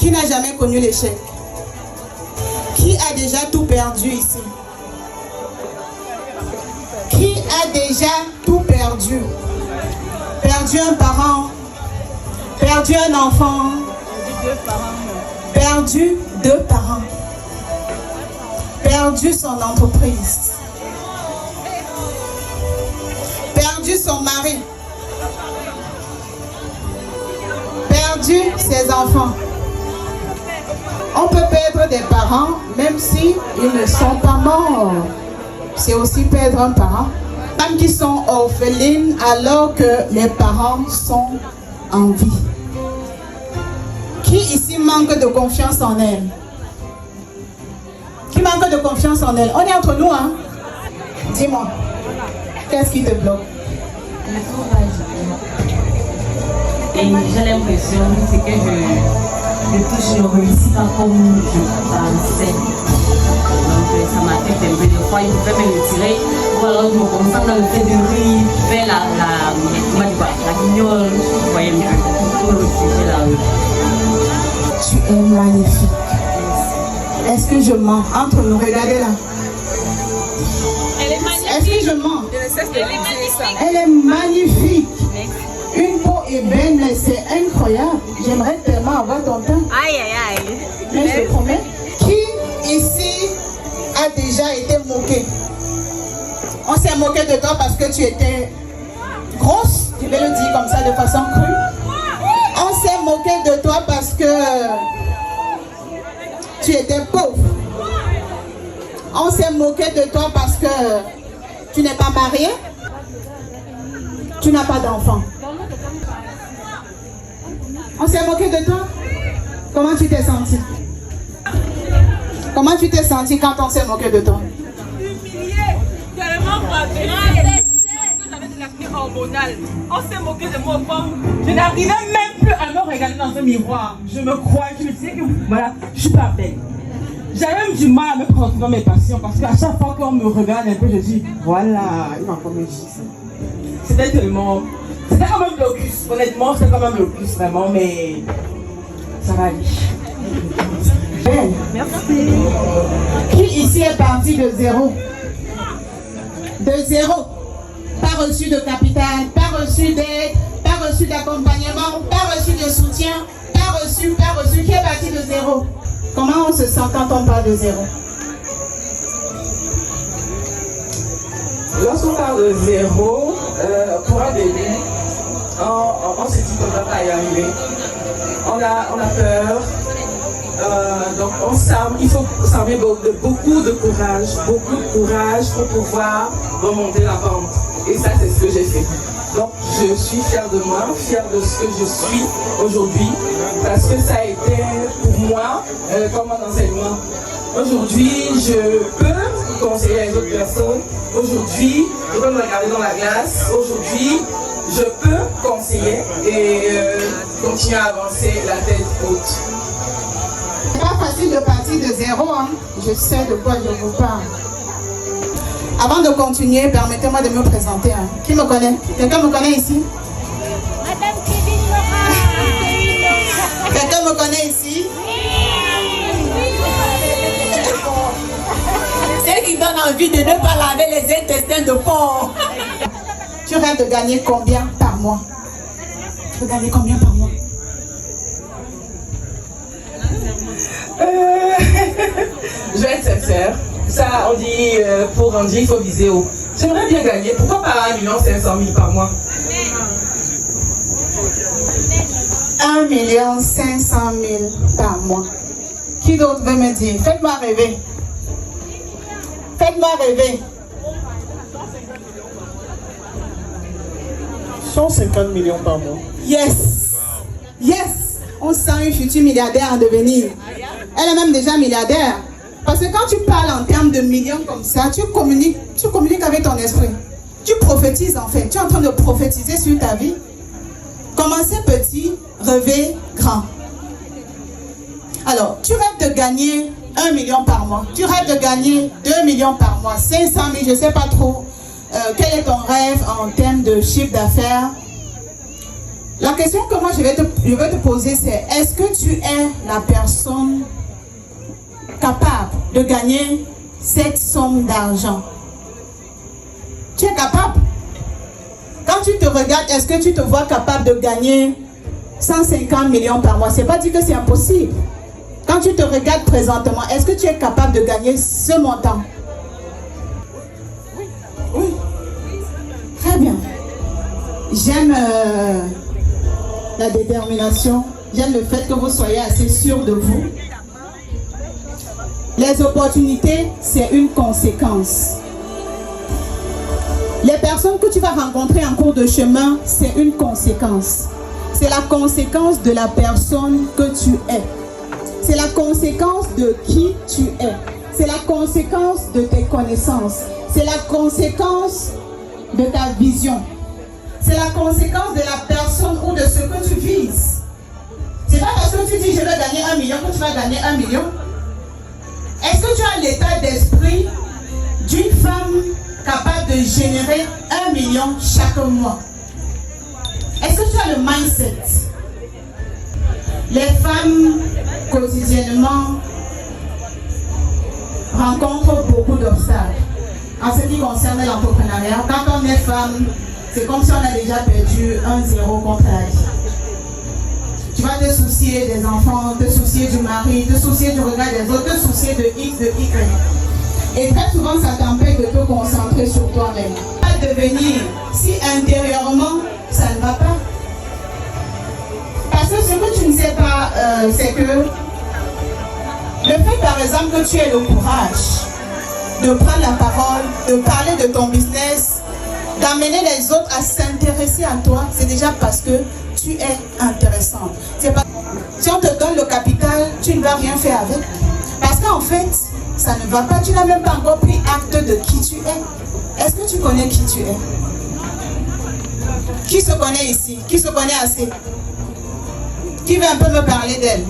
Qui n'a jamais connu l'échec? Qui a déjà tout perdu ici? Qui a déjà tout perdu? Perdu un parent, perdu un enfant, perdu 2 parents, perdu son entreprise, perdu son mari, perdu ses enfants. On peut perdre des parents même si ils ne sont pas morts. C'est aussi perdre un parent. Femmes qui sont orphelines alors que les parents sont en vie. Qui ici manque de confiance en elle? Qui manque de confiance en elle? On est entre nous, hein? Dis-moi, qu'est-ce qui te bloque? Le courage. Et j'ai l'impression que je ne réussis pas comme je pensais. Donc ça m'a fait un peu de fois, il pouvait me retirer. Ou alors je me concentre dans le fait de rire, faire la guignole, vous voyez mieux, pour retirer la rue. Tu es magnifique. Est-ce que je mens? Entre nous, regardez là. Elle est magnifique. Est-ce que je mens? Je ne cesse de dire ça. Elle est magnifique. Une peau ébène, mais c'est incroyable. J'aimerais tellement avoir ton teint. Aïe, aïe, aïe. Mais je te promets. Qui ici a déjà été moqué? On s'est moqué de toi parce que tu étais grosse, je vais le dire comme ça de façon crue. On s'est moqué de toi parce que tu étais pauvre. On s'est moqué de toi parce que tu n'es pas marié. Tu n'as pas d'enfant. On s'est moqué de toi. Comment tu t'es senti? Comment tu t'es senti quand on s'est moqué de toi? Humilié, tellement frappé. J'avais de l'acné hormonale. On s'est moqué de moi comme je n'arrivais même plus à me regarder dans un miroir. Je me crois, je me disais que voilà, je suis pas belle. J'avais même du mal à me prendre dans mes passions parce qu'à chaque fois qu'on me regarde un peu, je dis voilà, il m'a comme c'était tellement. C'était quand même blocus, honnêtement, c'était quand même blocus vraiment, mais ça va aller. Belle. Merci. Qui ici est parti de zéro? De zéro. Pas reçu de capital, pas reçu d'aide, pas reçu d'accompagnement, pas reçu de soutien, pas reçu. Qui est parti de zéro? Comment on se sent quand on part de zéro? Lorsqu'on part de zéro, pour un début, on se dit qu'on ne va pas y arriver. On a peur. Donc il faut s'armer de beaucoup de courage pour pouvoir remonter la pente. Et ça, c'est ce que j'ai fait. Donc je suis fière de moi, fière de ce que je suis aujourd'hui, parce que ça a été pour moi comme un enseignement. Aujourd'hui, je peux conseiller les autres personnes. Aujourd'hui, je peux me regarder dans la glace. Aujourd'hui, je peux conseiller et continuer à avancer la tête haute. C'est pas facile de partir de zéro, hein. Je sais de quoi je vous parle. Avant de continuer, permettez-moi de me présenter. Hein. Qui me connaît? Quelqu'un me connaît ici? Madame Kevin Laura. Quelqu'un me connaît ici? Celle qui donne envie de ne pas laver les intestins de porc. Tu rêves de gagner combien par mois? Tu veux gagner combien par mois? Je vais être sincère. Ça, on dit, pour grandir, il faut viser haut. J'aimerais bien gagner. Pourquoi pas 1 500 000 par mois? 1 500 000 par mois. Qui d'autre veut me dire? Faites-moi rêver. Faites-moi rêver. 150 millions par mois. Yes. Yes. On sent une future milliardaire en devenir. Elle est même déjà milliardaire. Parce que quand tu parles en termes de millions comme ça, tu communiques avec ton esprit. Tu prophétises en fait. Tu es en train de prophétiser sur ta vie. Commencez petit, rêvez grand. Alors, tu rêves de gagner 1 million par mois. Tu rêves de gagner 2 millions par mois. 500 000, je ne sais pas trop. Quel est ton rêve en termes de chiffre d'affaires? La question que moi je vais te poser, c'est est-ce que tu es la personne capable de gagner cette somme d'argent? Tu es capable? Quand tu te regardes, est-ce que tu te vois capable de gagner 150 millions par mois? C'est pas dit que c'est impossible. Quand tu te regardes présentement, est-ce que tu es capable de gagner ce montant? Oui. Très bien. J'aime la détermination. J'aime le fait que vous soyez assez sûr de vous. Les opportunités, c'est une conséquence. Les personnes que tu vas rencontrer en cours de chemin, c'est une conséquence. C'est la conséquence de la personne que tu es. C'est la conséquence de qui tu es. C'est la conséquence de tes connaissances. C'est la conséquence de ta vision. C'est la conséquence de la personne ou de ce que tu vises. C'est pas parce que tu dis je vais gagner 1 million que tu vas gagner 1 million. Est-ce que tu as l'état d'esprit d'une femme capable de générer 1 million chaque mois? Est-ce que tu as le mindset? Les femmes quotidiennement rencontrent beaucoup d'obstacles en ce qui concerne l'entrepreneuriat. Quand on est femme, c'est comme si on a déjà perdu 1-0 contre la vie. Tu vas te soucier des enfants, te soucier du mari, te soucier du regard des autres, te soucier de X, de Y. Et très souvent, ça t'empêche de te concentrer sur toi-même. Pas devenir si intérieurement, ça ne va pas. Parce que ce que tu ne sais pas, c'est que le fait, par exemple, que tu aies le courage de prendre la parole, de parler de ton business, d'amener les autres à s'intéresser à toi, c'est déjà parce que tu es intéressant. C'est pas... Si on te donne le capital, tu ne vas rien faire avec. Parce qu'en fait, ça ne va pas. Tu n'as même pas encore pris acte de qui tu es. Est-ce que tu connais qui tu es? Qui se connaît ici? Qui se connaît assez? Qui veut un peu me parler d'elle?